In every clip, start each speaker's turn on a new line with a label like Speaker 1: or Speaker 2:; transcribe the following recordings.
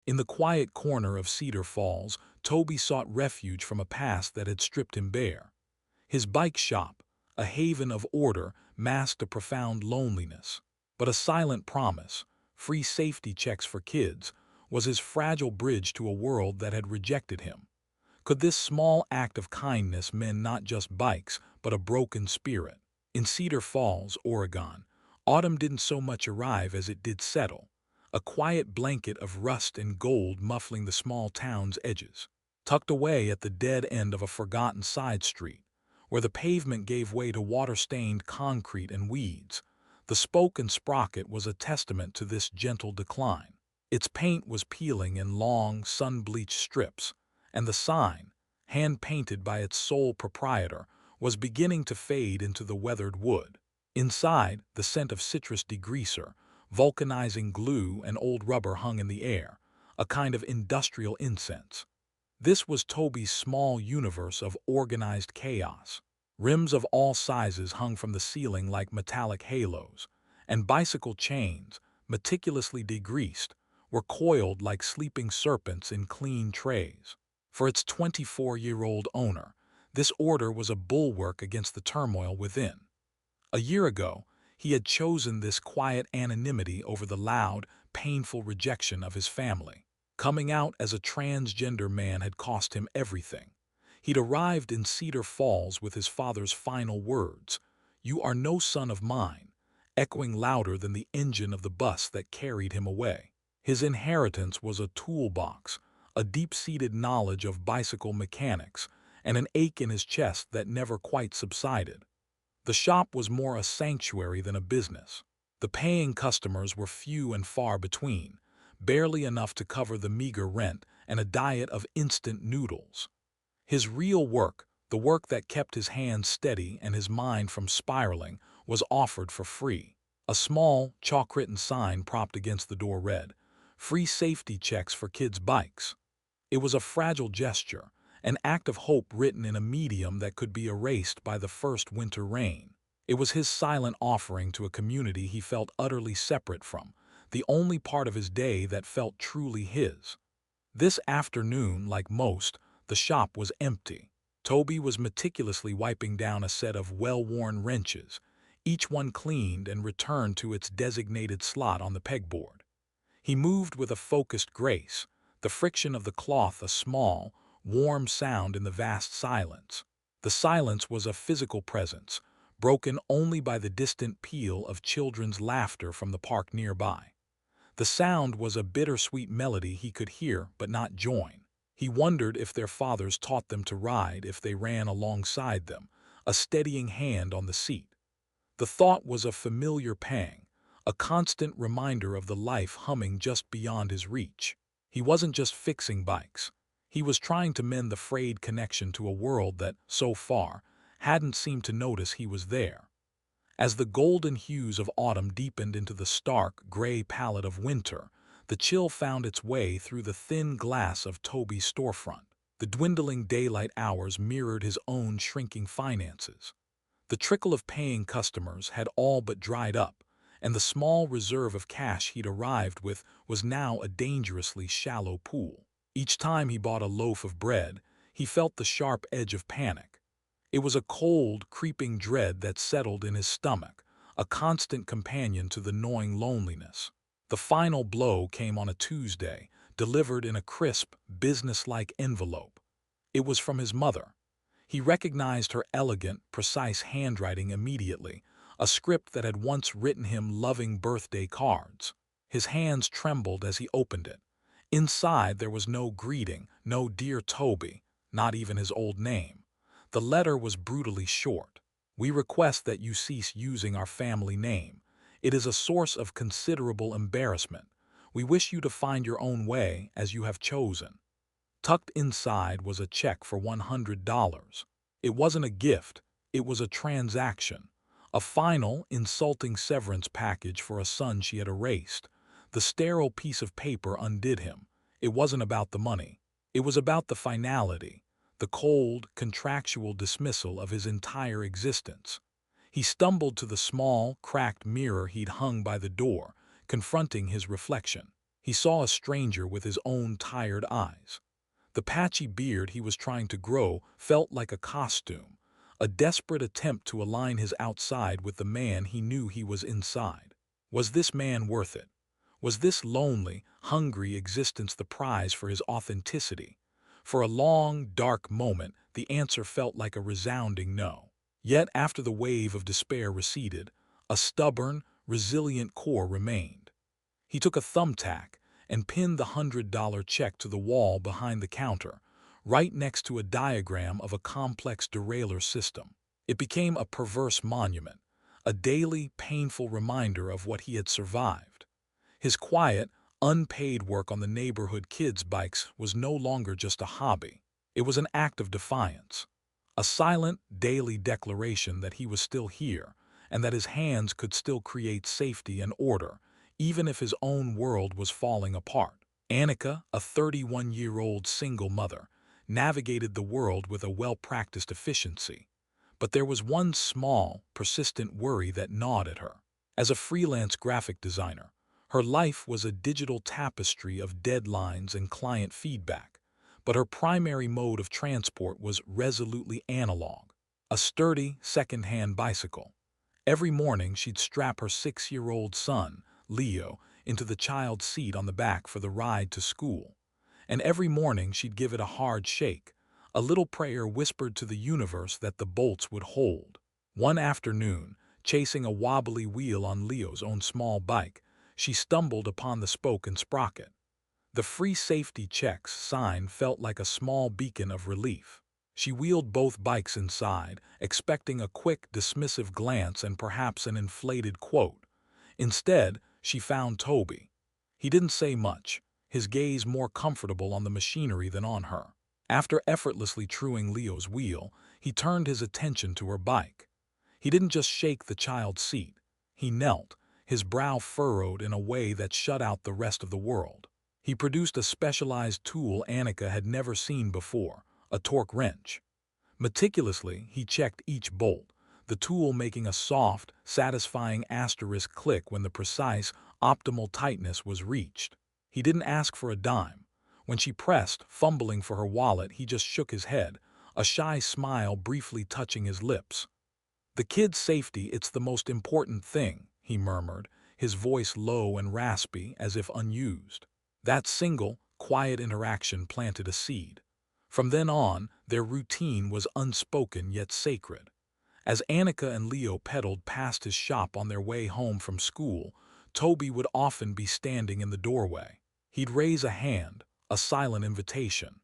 Speaker 1: In the quiet corner of Cedar Falls, Toby sought refuge from a past that had stripped him bare. His bike shop, a haven of order, masked a profound loneliness. But a silent promise, free safety checks for kids, was his fragile bridge to a world that had rejected him. Could this small act of kindness mend not just bikes, but a broken spirit? In Cedar Falls, Oregon, autumn didn't so much arrive as it did settle, a quiet blanket of rust and gold muffling the small town's edges. Tucked away at the dead end of a forgotten side street, where the pavement gave way to water-stained concrete and weeds, the spoke and sprocket was a testament to this gentle decline. Its paint was peeling in long, sun-bleached strips, and the sign, hand-painted by its sole proprietor, was beginning to fade into the weathered wood. Inside, the scent of citrus degreaser, vulcanizing glue, and old rubber hung in the air, a kind of industrial incense. This was Toby's small universe of organized chaos. Rims of all sizes hung from the ceiling like metallic halos, and bicycle chains, meticulously degreased, were coiled like sleeping serpents in clean trays. For its 24-year-old owner, this order was a bulwark against the turmoil within. A year ago, he had chosen this quiet anonymity over the loud, painful rejection of his family. Coming out as a transgender man had cost him everything. He'd arrived in Cedar Falls with his father's final words, "You are no son of mine," echoing louder than the engine of the bus that carried him away. His inheritance was a toolbox, a deep-seated knowledge of bicycle mechanics, and an ache in his chest that never quite subsided. The shop was more a sanctuary than a business. The paying customers were few and far between, barely enough to cover the meager rent and a diet of instant noodles. His real work, the work that kept his hands steady and his mind from spiraling, was offered for free. A small, chalk-written sign propped against the door read, "Free safety checks for kids' bikes." It was a fragile gesture, an act of hope written in a medium that could be erased by the first winter rain. It was his silent offering to a community he felt utterly separate from, the only part of his day that felt truly his. This afternoon, like most, the shop was empty. Toby was meticulously wiping down a set of well-worn wrenches, each one cleaned and returned to its designated slot on the pegboard. He moved with a focused grace, the friction of the cloth a small, warm sound in the vast silence. The silence was a physical presence, broken only by the distant peal of children's laughter from the park nearby. The sound was a bittersweet melody he could hear but not join. He wondered if their fathers taught them to ride if they ran alongside them, a steadying hand on the seat. The thought was a familiar pang, a constant reminder of the life humming just beyond his reach. He wasn't just fixing bikes. He was trying to mend the frayed connection to a world that, so far, hadn't seemed to notice he was there. As the golden hues of autumn deepened into the stark, gray palette of winter, the chill found its way through the thin glass of Toby's storefront. The dwindling daylight hours mirrored his own shrinking finances. The trickle of paying customers had all but dried up, and the small reserve of cash he'd arrived with was now a dangerously shallow pool. Each time he bought a loaf of bread, he felt the sharp edge of panic. It was a cold, creeping dread that settled in his stomach, a constant companion to the gnawing loneliness. The final blow came on a Tuesday, delivered in a crisp, businesslike envelope. It was from his mother. He recognized her elegant, precise handwriting immediately, a script that had once written him loving birthday cards. His hands trembled as he opened it. Inside there was no greeting, no "Dear Toby," not even his old name. The letter was brutally short. "We request that you cease using our family name. It is a source of considerable embarrassment. We wish you to find your own way as you have chosen." Tucked inside was a check for $100. It wasn't a gift, it was a transaction. A final, insulting severance package for a son she had erased. The sterile piece of paper undid him. It wasn't about the money. It was about the finality, the cold, contractual dismissal of his entire existence. He stumbled to the small, cracked mirror he'd hung by the door, confronting his reflection. He saw a stranger with his own tired eyes. The patchy beard he was trying to grow felt like a costume, a desperate attempt to align his outside with the man he knew he was inside. Was this man worth it? Was this lonely, hungry existence the prize for his authenticity? For a long, dark moment, the answer felt like a resounding no. Yet after the wave of despair receded, a stubborn, resilient core remained. He took a thumbtack and pinned the $100 check to the wall behind the counter, right next to a diagram of a complex derailleur system. It became a perverse monument, a daily, painful reminder of what he had survived. His quiet, unpaid work on the neighborhood kids' bikes was no longer just a hobby. It was an act of defiance, a silent, daily declaration that he was still here and that his hands could still create safety and order, even if his own world was falling apart. Annika, a 31-year-old single mother, navigated the world with a well-practiced efficiency. But there was one small, persistent worry that gnawed at her. As a freelance graphic designer, her life was a digital tapestry of deadlines and client feedback, but her primary mode of transport was resolutely analog, a sturdy, second-hand bicycle. Every morning she'd strap her 6-year-old son, Leo, into the child's seat on the back for the ride to school. And every morning she'd give it a hard shake, a little prayer whispered to the universe that the bolts would hold. One afternoon, chasing a wobbly wheel on Leo's own small bike, she stumbled upon the spoke and sprocket. The free safety checks sign felt like a small beacon of relief. She wheeled both bikes inside, expecting a quick, dismissive glance and perhaps an inflated quote. Instead, she found Toby. He didn't say much, his gaze more comfortable on the machinery than on her. After effortlessly truing Leo's wheel, he turned his attention to her bike. He didn't just shake the child's seat. He knelt, his brow furrowed in a way that shut out the rest of the world. He produced a specialized tool Annika had never seen before, a torque wrench. Meticulously, he checked each bolt, the tool making a soft, satisfying asterisk click when the precise, optimal tightness was reached. He didn't ask for a dime. When she pressed, fumbling for her wallet, he just shook his head, a shy smile briefly touching his lips. "The kid's safety, it's the most important thing," he murmured, his voice low and raspy as if unused. That single, quiet interaction planted a seed. From then on, their routine was unspoken yet sacred. As Annika and Leo pedaled past his shop on their way home from school, Toby would often be standing in the doorway. He'd raise a hand, a silent invitation.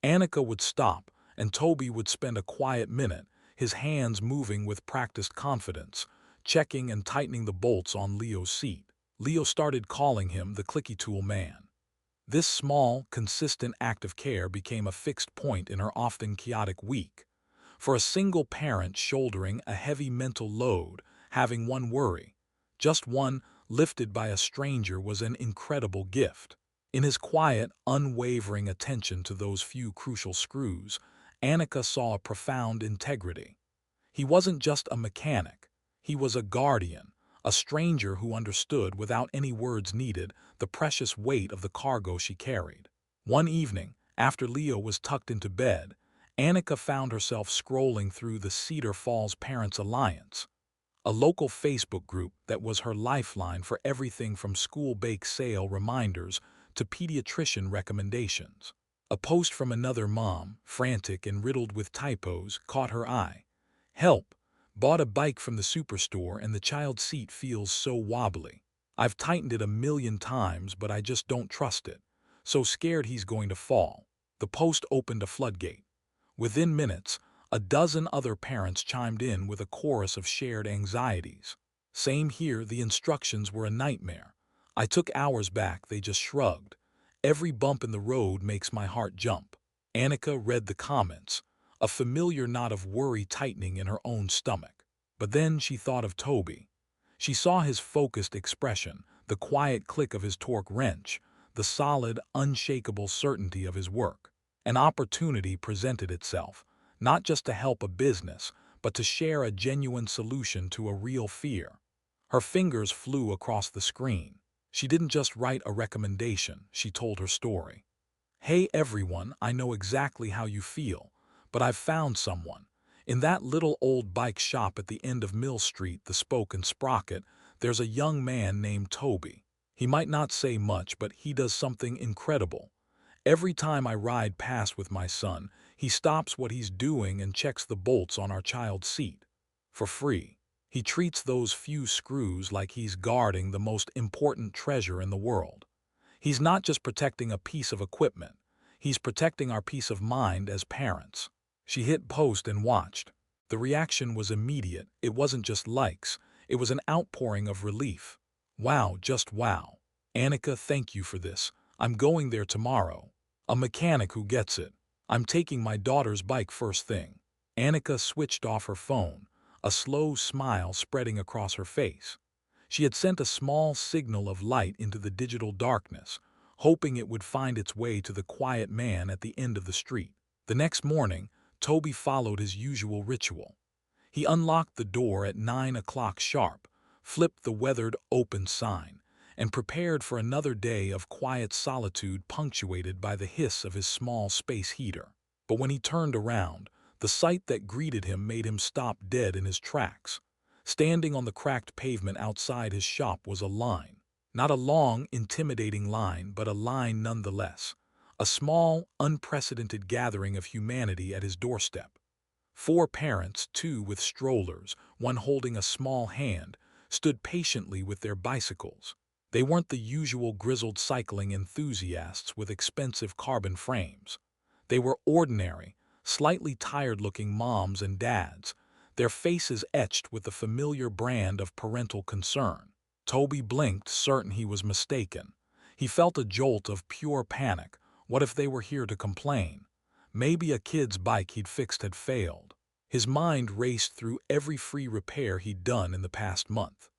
Speaker 1: Annika would stop, and Toby would spend a quiet minute, his hands moving with practiced confidence, checking and tightening the bolts on Leo's seat. Leo started calling him the clicky tool man. This small, consistent act of care became a fixed point in her often chaotic week. For a single parent shouldering a heavy mental load, having one worry, just one, lifted by a stranger was an incredible gift. In his quiet, unwavering attention to those few crucial screws, Annika saw a profound integrity. He wasn't just a mechanic. He was a guardian, a stranger who understood, without any words needed, the precious weight of the cargo she carried. One evening, after Leo was tucked into bed, Annika found herself scrolling through the Cedar Falls Parents Alliance, a local Facebook group that was her lifeline for everything from school bake sale reminders to pediatrician recommendations. A post from another mom, frantic and riddled with typos, caught her eye. "Help! Bought a bike from the superstore and the child's seat feels so wobbly. I've tightened it 1,000,000 times, but I just don't trust it. So scared he's going to fall." The post opened a floodgate. Within minutes, a dozen other parents chimed in with a chorus of shared anxieties. "Same here, the instructions were a nightmare. I took ours back, they just shrugged. Every bump in the road makes my heart jump." Annika read the comments, a familiar knot of worry tightening in her own stomach. But then she thought of Toby. She saw his focused expression, the quiet click of his torque wrench, the solid, unshakable certainty of his work. An opportunity presented itself, not just to help a business, but to share a genuine solution to a real fear. Her fingers flew across the screen. She didn't just write a recommendation, she told her story. Hey everyone, I know exactly how you feel, but I've found someone. In that little old bike shop at the end of Mill Street, the Spoke and Sprocket, there's a young man named Toby. He might not say much, but he does something incredible. Every time I ride past with my son, he stops what he's doing and checks the bolts on our child's seat. For free. He treats those few screws like he's guarding the most important treasure in the world. He's not just protecting a piece of equipment, he's protecting our peace of mind as parents. She hit post and watched. The reaction was immediate. It wasn't just likes, it was an outpouring of relief. Wow, just wow. Annika, thank you for this. I'm going there tomorrow. A mechanic who gets it. I'm taking my daughter's bike first thing. Annika switched off her phone, a slow smile spreading across her face. She had sent a small signal of light into the digital darkness, hoping it would find its way to the quiet man at the end of the street. The next morning, Toby followed his usual ritual. He unlocked the door at 9 o'clock sharp, flipped the weathered open sign, and prepared for another day of quiet solitude punctuated by the hiss of his small space heater. But when he turned around, the sight that greeted him made him stop dead in his tracks. Standing on the cracked pavement outside his shop was a line. Not a long, intimidating line, but a line nonetheless. A small, unprecedented gathering of humanity at his doorstep. 4 parents, 2 with strollers, one holding a small hand, stood patiently with their bicycles. They weren't the usual grizzled cycling enthusiasts with expensive carbon frames. They were ordinary, slightly tired-looking moms and dads, their faces etched with the familiar brand of parental concern. Toby blinked, certain he was mistaken. He felt a jolt of pure panic. What if they were here to complain? Maybe a kid's bike he'd fixed had failed. His mind raced through every free repair he'd done in the past month.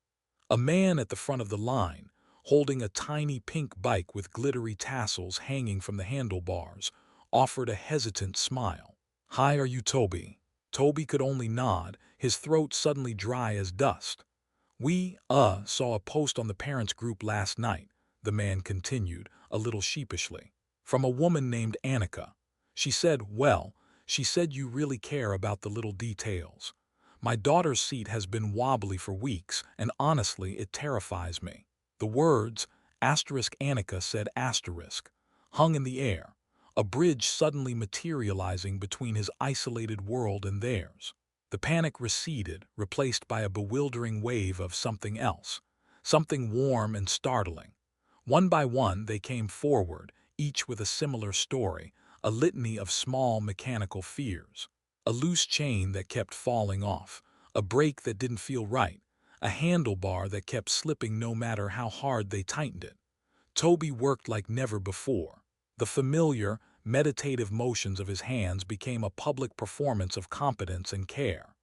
Speaker 1: A man at the front of the line, holding a tiny pink bike with glittery tassels hanging from the handlebars, offered a hesitant smile. Hi, are you Toby? Toby could only nod, his throat suddenly dry as dust. We, saw a post on the parents' group last night, the man continued, a little sheepishly. From a woman named Annika. She said you really care about the little details. My daughter's seat has been wobbly for weeks, and honestly, it terrifies me. The words, Annika said hung in the air, a bridge suddenly materializing between his isolated world and theirs. The panic receded, replaced by a bewildering wave of something else, something warm and startling. One by one, they came forward, each with a similar story, a litany of small mechanical fears. A loose chain that kept falling off, a brake that didn't feel right, a handlebar that kept slipping no matter how hard they tightened it. Toby worked like never before. The familiar, meditative motions of his hands became a public performance of competence and care.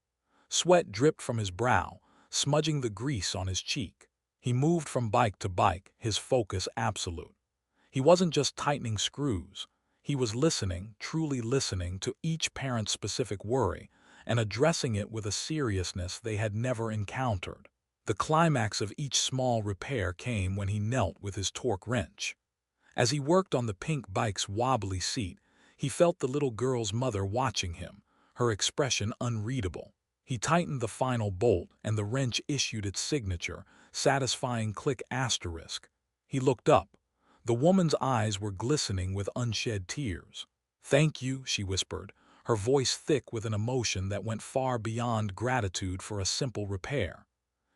Speaker 1: Sweat dripped from his brow, smudging the grease on his cheek. He moved from bike to bike, his focus absolute. He wasn't just tightening screws. He was listening, truly listening to each parent's specific worry and addressing it with a seriousness they had never encountered. The climax of each small repair came when he knelt with his torque wrench. As he worked on the pink bike's wobbly seat, he felt the little girl's mother watching him, her expression unreadable. He tightened the final bolt, and the wrench issued its signature, satisfying click asterisk. He looked up. The woman's eyes were glistening with unshed tears. "Thank you," she whispered, her voice thick with an emotion that went far beyond gratitude for a simple repair.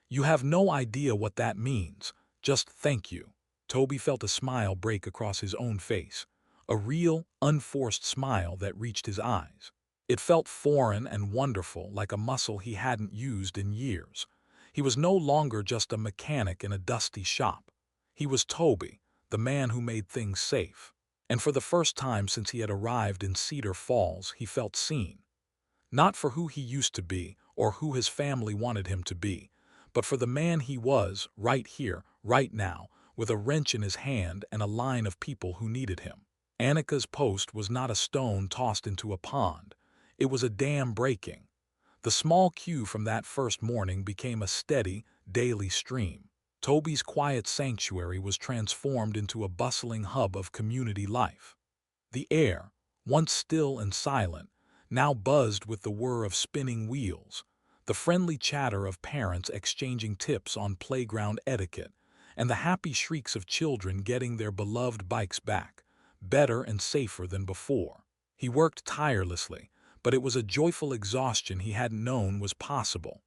Speaker 1: "You have no idea what that means. Just thank you." Toby felt a smile break across his own face, a real, unforced smile that reached his eyes. It felt foreign and wonderful, like a muscle he hadn't used in years. He was no longer just a mechanic in a dusty shop. He was Toby, the man who made things safe. And for the first time since he had arrived in Cedar Falls, he felt seen. Not for who he used to be or who his family wanted him to be, but for the man he was, right here, right now, with a wrench in his hand and a line of people who needed him. Annika's post was not a stone tossed into a pond. It was a dam breaking. The small cue from that first morning became a steady, daily stream. Toby's quiet sanctuary was transformed into a bustling hub of community life. The air, once still and silent, now buzzed with the whir of spinning wheels, the friendly chatter of parents exchanging tips on playground etiquette, and the happy shrieks of children getting their beloved bikes back, better and safer than before. He worked tirelessly, but it was a joyful exhaustion he hadn't known was possible.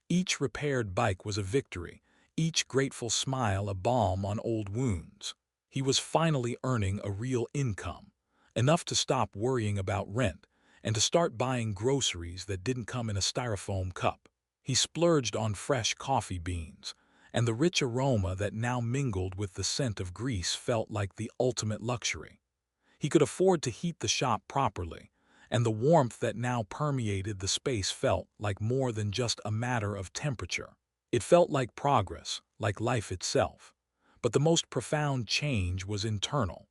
Speaker 1: Each repaired bike was a victory, each grateful smile a balm on old wounds. He was finally earning a real income, enough to stop worrying about rent and to start buying groceries that didn't come in a styrofoam cup. He splurged on fresh coffee beans, and the rich aroma that now mingled with the scent of grease felt like the ultimate luxury. He could afford to heat the shop properly, and the warmth that now permeated the space felt like more than just a matter of temperature. It felt like progress, like life itself. But the most profound change was internal.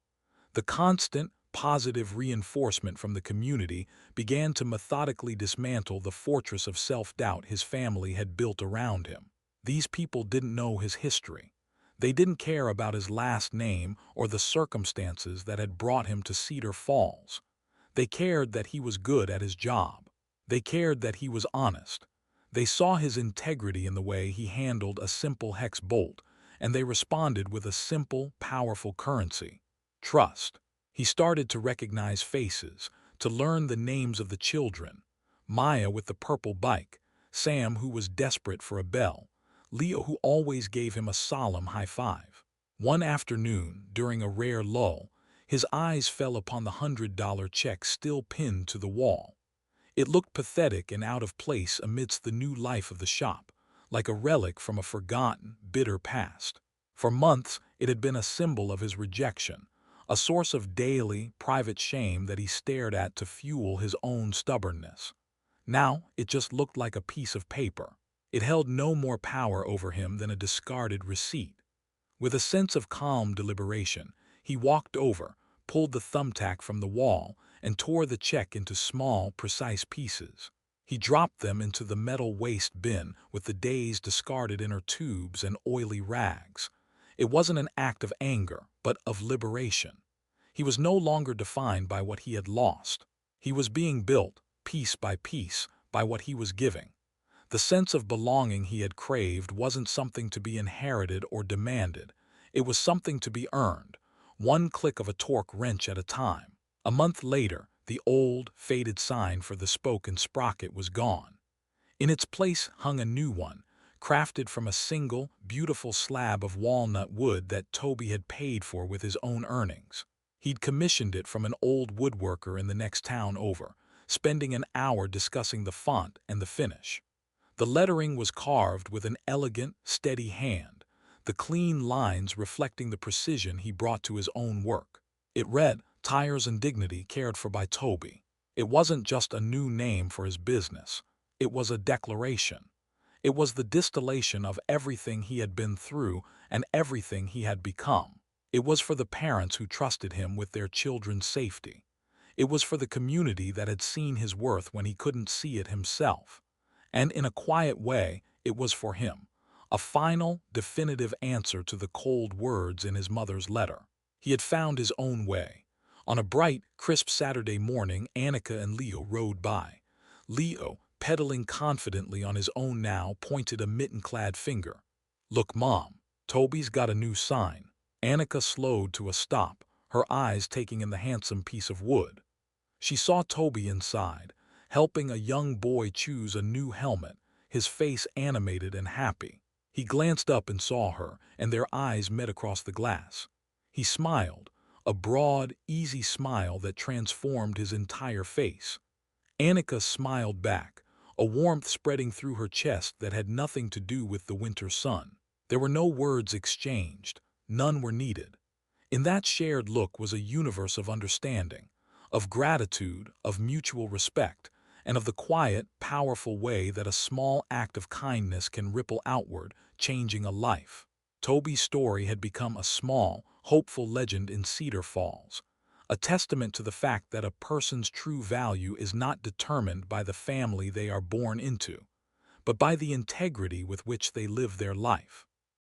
Speaker 1: The constant, positive reinforcement from the community began to methodically dismantle the fortress of self-doubt his family had built around him. These people didn't know his history. They didn't care about his last name or the circumstances that had brought him to Cedar Falls. They cared that he was good at his job. They cared that he was honest. They saw his integrity in the way he handled a simple hex bolt, and they responded with a simple, powerful currency: trust. He started to recognize faces, to learn the names of the children: Maya with the purple bike, Sam who was desperate for a bell, Leo who always gave him a solemn high five. One afternoon, during a rare lull, his eyes fell upon the $100 check still pinned to the wall. It looked pathetic and out of place amidst the new life of the shop, like a relic from a forgotten, bitter past. For months, it had been a symbol of his rejection, a source of daily, private shame that he stared at to fuel his own stubbornness. Now, it just looked like a piece of paper. It held no more power over him than a discarded receipt. With a sense of calm deliberation, he walked over, pulled the thumbtack from the wall, and tore the check into small, precise pieces. He dropped them into the metal waste bin with the day's discarded inner tubes and oily rags. It wasn't an act of anger, but of liberation. He was no longer defined by what he had lost. He was being built, piece by piece, by what he was giving. The sense of belonging he had craved wasn't something to be inherited or demanded. It was something to be earned, one click of a torque wrench at a time. A month later, the old, faded sign for the spoke and sprocket was gone. In its place hung a new one, crafted from a single, beautiful slab of walnut wood that Toby had paid for with his own earnings. He'd commissioned it from an old woodworker in the next town over, spending an hour discussing the font and the finish. The lettering was carved with an elegant, steady hand, the clean lines reflecting the precision he brought to his own work. It read, "Tires and Dignity, cared for by Toby." It wasn't just a new name for his business. It was a declaration. It was the distillation of everything he had been through and everything he had become. It was for the parents who trusted him with their children's safety. It was for the community that had seen his worth when he couldn't see it himself. And in a quiet way, it was for him, a final, definitive answer to the cold words in his mother's letter. He had found his own way. On a bright, crisp Saturday morning, Annika and Leo rode by. Leo, pedaling confidently on his own now, pointed a mitten-clad finger. "Look, Mom, Toby's got a new sign." Annika slowed to a stop, her eyes taking in the handsome piece of wood. She saw Toby inside, helping a young boy choose a new helmet, his face animated and happy. He glanced up and saw her, and their eyes met across the glass. He smiled, a broad, easy smile that transformed his entire face. Annika smiled back, a warmth spreading through her chest that had nothing to do with the winter sun. There were no words exchanged, none were needed. In that shared look was a universe of understanding, of gratitude, of mutual respect, and of the quiet, powerful way that a small act of kindness can ripple outward, changing a life. Toby's story had become a small, hopeful legend in Cedar Falls, a testament to the fact that a person's true value is not determined by the family they are born into, but by the integrity with which they live their life.